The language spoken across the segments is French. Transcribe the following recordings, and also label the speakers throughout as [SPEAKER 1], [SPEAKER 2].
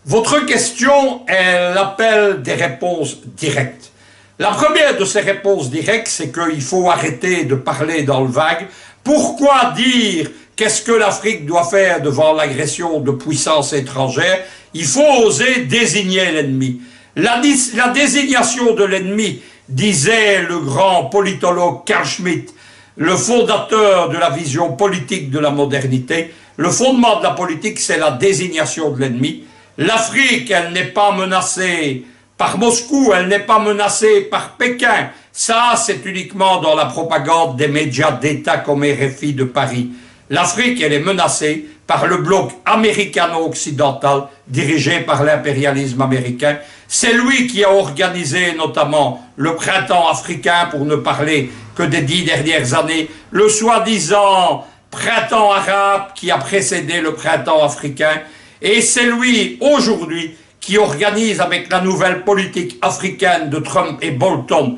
[SPEAKER 1] Votre question, elle appelle des réponses directes. La première de ces réponses directes, c'est qu'il faut arrêter de parler dans le vague. Pourquoi dire qu'est-ce que l'Afrique doit faire devant l'agression de puissances étrangères? Il faut oser désigner l'ennemi. La désignation de l'ennemi, disait le grand politologue Carl Schmitt, le fondateur de la vision politique de la modernité, le fondement de la politique, c'est la désignation de l'ennemi. L'Afrique, elle n'est pas menacée par Moscou, elle n'est pas menacée par Pékin. Ça, c'est uniquement dans la propagande des médias d'État comme RFI de Paris. L'Afrique, elle est menacée par le bloc américano-occidental dirigé par l'impérialisme américain. C'est lui qui a organisé notamment le printemps africain, pour ne parler que des 10 dernières années, le soi-disant printemps arabe qui a précédé le printemps africain. Et c'est lui, aujourd'hui, qui organise avec la nouvelle politique africaine de Trump et Bolton,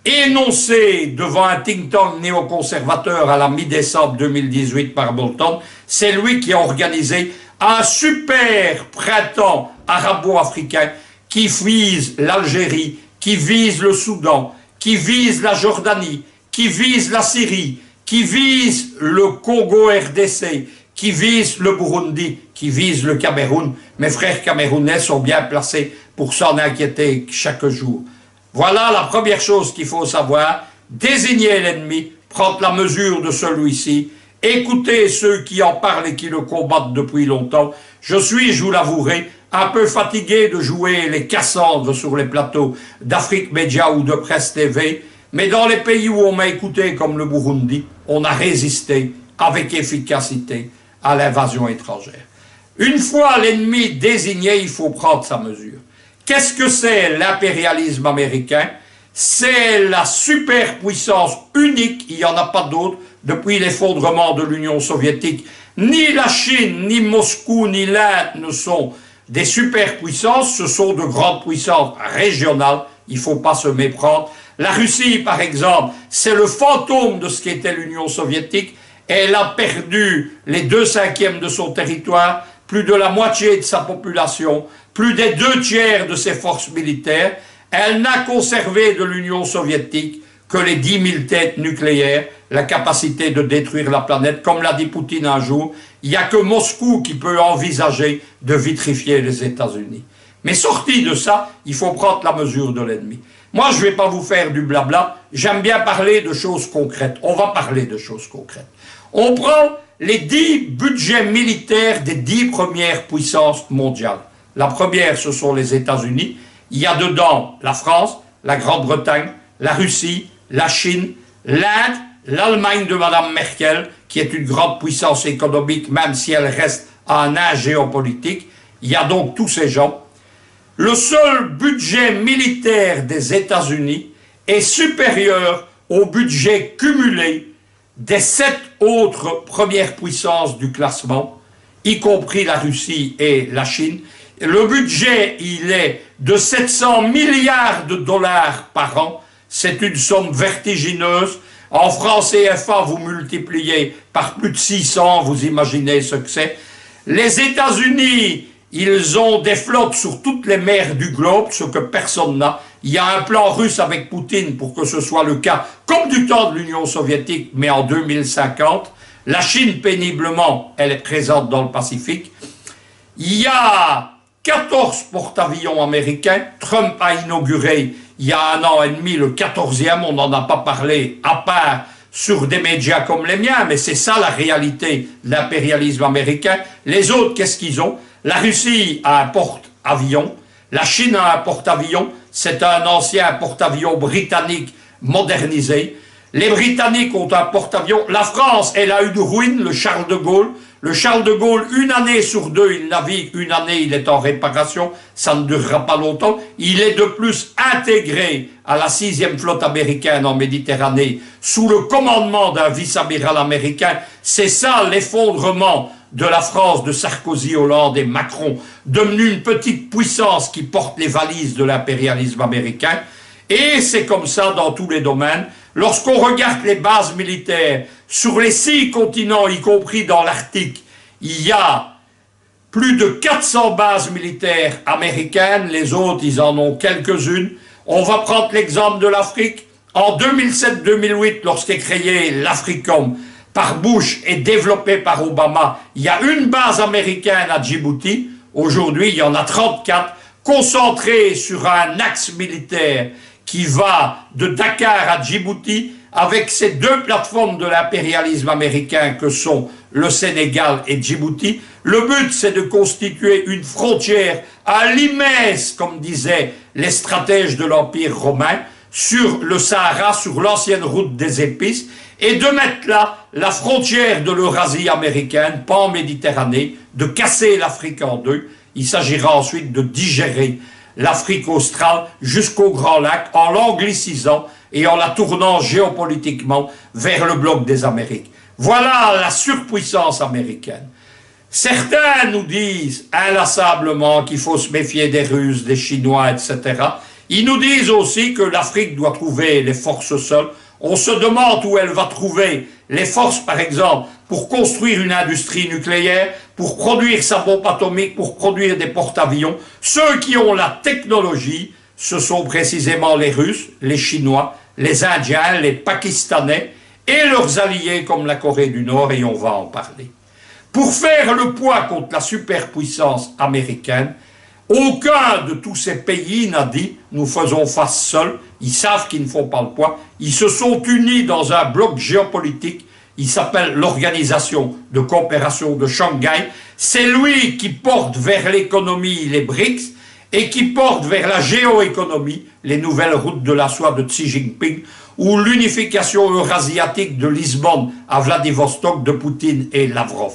[SPEAKER 1] énoncée devant un think tank néoconservateur à la mi-décembre 2018 par Bolton, c'est lui qui a organisé un super printemps arabo-africain qui vise l'Algérie, qui vise le Soudan, qui vise la Jordanie, qui vise la Syrie, qui vise le Congo-RDC, qui vise le Burundi, qui vise le Cameroun. Mes frères camerounais sont bien placés pour s'en inquiéter chaque jour. Voilà la première chose qu'il faut savoir. Désigner l'ennemi, prendre la mesure de celui-ci, écouter ceux qui en parlent et qui le combattent depuis longtemps. Je suis, je vous l'avouerai, un peu fatigué de jouer les Cassandres sur les plateaux d'Afrique Média ou de Presse TV, mais dans les pays où on m'a écouté, comme le Burundi, on a résisté avec efficacité à l'invasion étrangère. Une fois l'ennemi désigné, il faut prendre sa mesure. Qu'est-ce que c'est l'impérialisme américain? C'est la superpuissance unique, il n'y en a pas d'autre, depuis l'effondrement de l'Union soviétique. Ni la Chine, ni Moscou, ni l'Inde ne sont des superpuissances, ce sont de grandes puissances régionales, il ne faut pas se méprendre. La Russie, par exemple, c'est le fantôme de ce qu'était l'Union soviétique. Elle a perdu les 2/5 de son territoire, plus de la moitié de sa population, plus des 2/3 de ses forces militaires. Elle n'a conservé de l'Union soviétique que les 10 000 têtes nucléaires, la capacité de détruire la planète. Comme l'a dit Poutine un jour, il n'y a que Moscou qui peut envisager de vitrifier les États-Unis. Mais sorti de ça, il faut prendre la mesure de l'ennemi. Moi, je ne vais pas vous faire du blabla, j'aime bien parler de choses concrètes. On va parler de choses concrètes. On prend les 10 budgets militaires des 10 premières puissances mondiales. La première, ce sont les États-Unis. Il y a dedans la France, la Grande-Bretagne, la Russie, la Chine, l'Inde, l'Allemagne de Mme Merkel, qui est une grande puissance économique, même si elle reste à un âge géopolitique. Il y a donc tous ces gens. Le seul budget militaire des États-Unis est supérieur au budget cumulé des 7 autres premières puissances du classement, y compris la Russie et la Chine. Le budget, il est de 700 milliards de dollars par an. C'est une somme vertigineuse. En francs CFA, vous multipliez par plus de 600, vous imaginez ce que c'est. Les États-Unis, ils ont des flottes sur toutes les mers du globe, ce que personne n'a. Il y a un plan russe avec Poutine pour que ce soit le cas, comme du temps de l'Union soviétique, mais en 2050. La Chine, péniblement, elle est présente dans le Pacifique. Il y a 14 porte-avions américains. Trump a inauguré, il y a 1 an et demi, le 14e. On n'en a pas parlé, à part sur des médias comme les miens, mais c'est ça la réalité de l'impérialisme américain. Les autres, qu'est-ce qu'ils ont? La Russie a un porte-avions, la Chine a un porte-avions, c'est un ancien porte-avions britannique modernisé. Les Britanniques ont un porte-avions. La France, elle a une ruine, le Charles de Gaulle. Le Charles de Gaulle, 1 année sur 2, il navigue, 1 année, il est en réparation, ça ne durera pas longtemps. Il est de plus intégré à la 6e flotte américaine en Méditerranée, sous le commandement d'un vice-amiral américain. C'est ça l'effondrement de la France, de Sarkozy, Hollande et Macron, devenue une petite puissance qui porte les valises de l'impérialisme américain. Et c'est comme ça dans tous les domaines. Lorsqu'on regarde les bases militaires sur les 6 continents, y compris dans l'Arctique, il y a plus de 400 bases militaires américaines, les autres, ils en ont quelques-unes. On va prendre l'exemple de l'Afrique. En 2007-2008, lorsqu'est créé l'Africom par Bush et développé par Obama, il y a une base américaine à Djibouti. Aujourd'hui, il y en a 34, concentrées sur un axe militaire qui va de Dakar à Djibouti, avec ces deux plateformes de l'impérialisme américain que sont le Sénégal et Djibouti. Le but, c'est de constituer une frontière à l'immense, comme disaient les stratèges de l'Empire romain, sur le Sahara, sur l'ancienne route des épices, et de mettre là la frontière de l'Eurasie américaine, pas en Méditerranée, de casser l'Afrique en deux. Il s'agira ensuite de digérer l'Afrique australe jusqu'au Grand Lac en l'anglicisant et en la tournant géopolitiquement vers le bloc des Amériques. Voilà la surpuissance américaine. Certains nous disent inlassablement qu'il faut se méfier des Russes, des Chinois, etc. Ils nous disent aussi que l'Afrique doit trouver les forces seules. On se demande où elle va trouver les forces, par exemple, pour construire une industrie nucléaire, pour produire sa bombe atomique, pour produire des porte-avions. Ceux qui ont la technologie, ce sont précisément les Russes, les Chinois, les Indiens, les Pakistanais et leurs alliés comme la Corée du Nord, et on va en parler. Pour faire le poids contre la superpuissance américaine, aucun de tous ces pays n'a dit « nous faisons face seuls ». Ils savent qu'ils ne font pas le poids. Ils se sont unis dans un bloc géopolitique. Il s'appelle l'Organisation de coopération de Shanghai. C'est lui qui porte vers l'économie les BRICS et qui porte vers la géoéconomie les nouvelles routes de la soie de Xi Jinping ou l'unification eurasiatique de Lisbonne à Vladivostok de Poutine et Lavrov.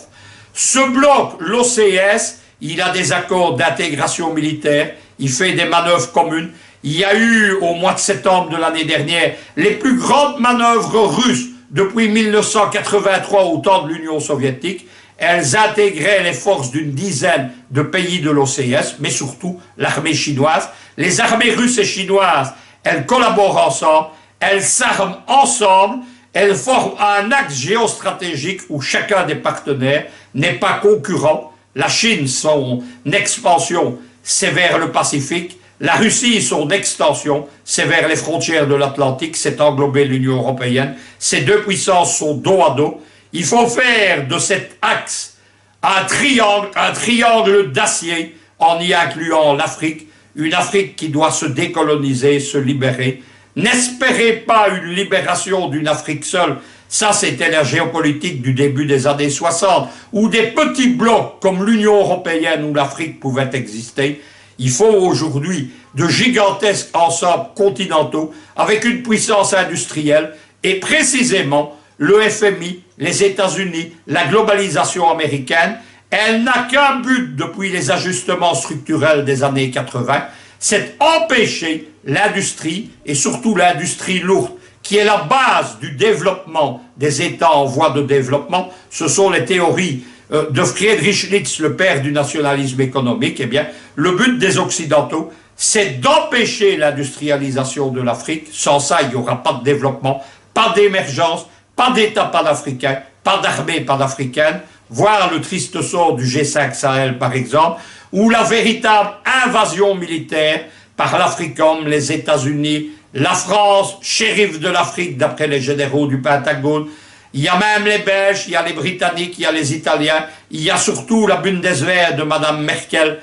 [SPEAKER 1] Ce bloc, l'OCS, il a des accords d'intégration militaire, il fait des manœuvres communes. Il y a eu, au mois de septembre de l'année dernière, les plus grandes manœuvres russes depuis 1983 au temps de l'Union soviétique. Elles intégraient les forces d'une dizaine de pays de l'OCS, mais surtout l'armée chinoise. Les armées russes et chinoises, elles collaborent ensemble, elles s'arment ensemble, elles forment un axe géostratégique où chacun des partenaires n'est pas concurrent. La Chine, son expansion, c'est vers le Pacifique. La Russie, son extension, c'est vers les frontières de l'Atlantique, c'est englober l'Union européenne. Ces deux puissances sont dos à dos. Il faut faire de cet axe un triangle d'acier, en y incluant l'Afrique, une Afrique qui doit se décoloniser, se libérer. N'espérez pas une libération d'une Afrique seule. Ça, c'était la géopolitique du début des années 60, où des petits blocs comme l'Union européenne ou l'Afrique pouvaient exister. Il faut aujourd'hui de gigantesques ensembles continentaux avec une puissance industrielle et précisément le FMI, les États-Unis, la globalisation américaine. Elle n'a qu'un but depuis les ajustements structurels des années 80, c'est empêcher l'industrie et surtout l'industrie lourde qui est la base du développement des États en voie de développement. Ce sont les théories de Friedrich List, le père du nationalisme économique. Eh bien, le but des Occidentaux, c'est d'empêcher l'industrialisation de l'Afrique. Sans ça, il n'y aura pas de développement, pas d'émergence, pas d'État panafricain, pas d'armée panafricaine. Voir le triste sort du G5 Sahel, par exemple, ou la véritable invasion militaire par l'Africom, les États-Unis, la France, shérif de l'Afrique, d'après les généraux du Pentagone. Il y a même les Belges, il y a les Britanniques, il y a les Italiens, il y a surtout la Bundeswehr de Mme Merkel.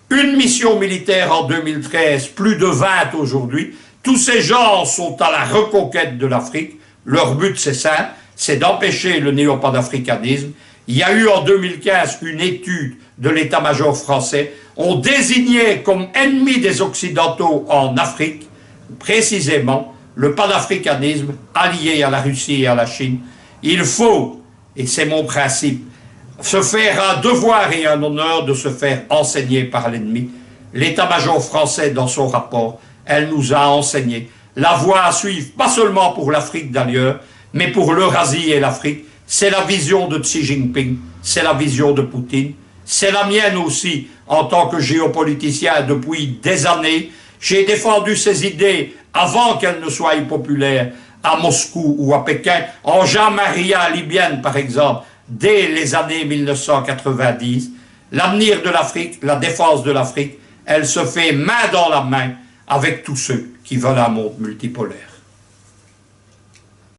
[SPEAKER 1] Une mission militaire en 2013, plus de 20 aujourd'hui. Tous ces gens sont à la reconquête de l'Afrique. Leur but, c'est simple, c'est d'empêcher le néo-panafricanisme. Il y a eu en 2015 une étude de l'état-major français. On désignait comme ennemi des Occidentaux en Afrique, précisément, le panafricanisme allié à la Russie et à la Chine. Il faut, et c'est mon principe, se faire un devoir et un honneur de se faire enseigner par l'ennemi. L'état-major français, dans son rapport, elle nous a enseigné la voie à suivre, pas seulement pour l'Afrique d'ailleurs, mais pour l'Eurasie et l'Afrique. C'est la vision de Xi Jinping, c'est la vision de Poutine, c'est la mienne aussi en tant que géopoliticien depuis des années. J'ai défendu ces idées avant qu'elles ne soient populaires à Moscou ou à Pékin, en Jean-Maria libyenne par exemple, dès les années 1990. L'avenir de l'Afrique, la défense de l'Afrique, elle se fait main dans la main avec tous ceux qui veulent un monde multipolaire.